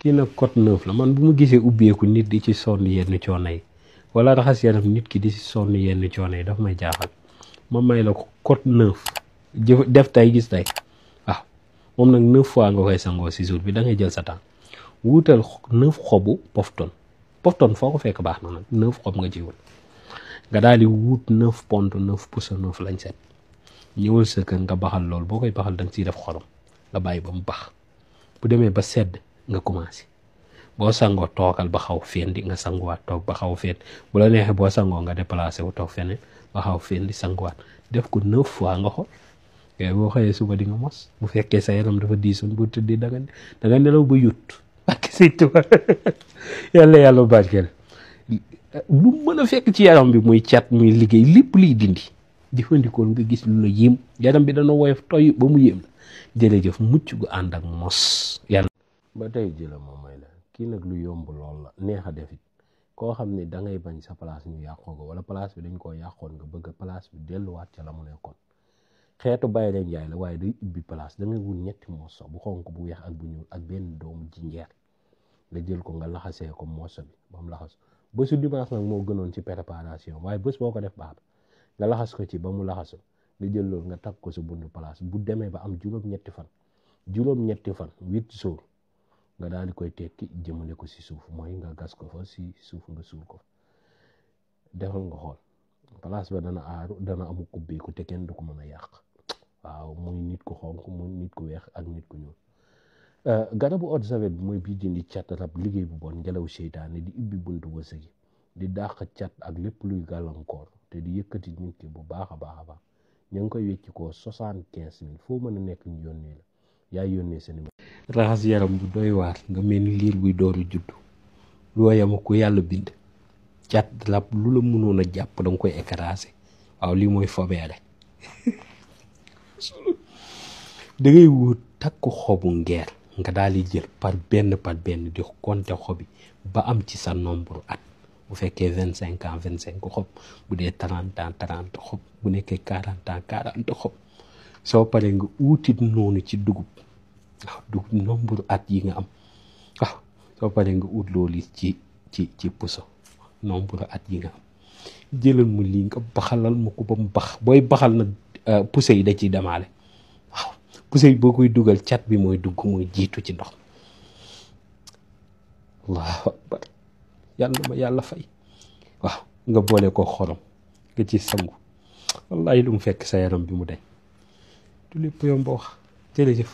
kii nag code 9 la man bu ma gisee ubbeeku nit di ci sonn yenn coono yi wala raxas yaram nit ki di ci sonn yenn coono yi daf may jaaxal ma may la ko code 9 def tay gis tay waaw moom nag 9 fois nga koy sangoo si jour bi da ngay jël sa temps wuutal 9 xobu pofton foo ko fekk baax na nag 9 xob nga jiwul nga daal di wut 9 pont 9 pousse 9 lañ set ñëwal sa kër nga baxal lool boo koy baxal da nga ciy def xorom nga bàyyi ba mu bax bu demee ba sedd nga commencé boo sangoo toogal ba xaw fendi nga sanguwaat toog ba xaw fendi bu la neexee boo sangoo nga déplacé wu toog feneen ba xaw fendi sanguwaat def ko 9 fois nga xool yooyu boo xëyee suba di nga mos bu fekkee sa yaram dafa diisoon bu tëddee da nga nelaw ba yut ak si tuba yàlla barkeel lu mën a fekk ci yaram bi muy cat muy liggéey lépp liy dindi jëfandikoo nga gis lu la yéem yaram bi dana woyof toy ba mu yéem la jërëjëf mucc gu ànd ak mos yàlla ba tey jëla moom may la kii nag lu yomb lool la neex a defit koo xam ne da ngay bañ sa place ñu yàqoo ko wala place bi dañ koo yàqoon nga bëgg place bi delluwaat ca la mu nekkoon xeetu bàyyi leen jaay la waaye day ubbi place da ngay wut ñetti morso bu xonk bu weex ak bu ñuul ak benn doomu jinjeer nga jël ko nga laxasee ko morso bi ba mu laxas bésu dimanche nag moo gënoon ci préparation waaye bés boo ko def baax nga laxas ko ci ba mu laxasu nga jël loolu nga tag ko si buntu place bu demee ba am juróom-ñetti fan 8 jours nga daal di koy tekki jëmale ko si suuf mooy nga gas ko fa si suuf nga suul ko defal nga xool place ba dana aaru dana amu kubbeeku te kenn du ko mën a yàq waaw muy nit ku xonk muy nit ku weex ak nit ku ñuul garabu eau de javel bi mooy bii dindi cat rab liggéey bu bon ngelaw seytaane di ubbi buntu wërsëg di dàq cat ak lépp luy gàllankoor te di yëkkati nit ki bu baax a baax ñu ngi koy wecci koo 75 000 foo mën a nekk ñu yónnee la yaay yónnee sa numéro raxas yaram bu doy waar nga mel ni liir buy dooru juddu loo yama ko yàlla bind cat rab lu la mënoon a jàpp da nga koy écraser waaw lii mooy fobeere da ngay wut takk xobu ngeer nga daal di jël par benn di compter xobi ba am ci sa nombre at bu fekkee 25 ans 25 xob bu dee 30 ans 30 xob bu nekkee 40 ans 40 xob soo paree nga uutit noonu ci dugub waaw dugub nombre at yi nga am waaw soo paree nga ut loolu ci puso nombre at yi nga am jëlal mu lii nga baxalal ma ko ba mu bax booy baxal nag puso yi da ciy demaale waaw puso yi boo koy dugal cat bi mooy dugg mooy jiitu ci ndox allahu akbar yàlla fay waaw nga boole ko xorom nga ci sangu wallahi lu mu fekk sa yaram bi mu deñ du lépp yomb wax jërëjëf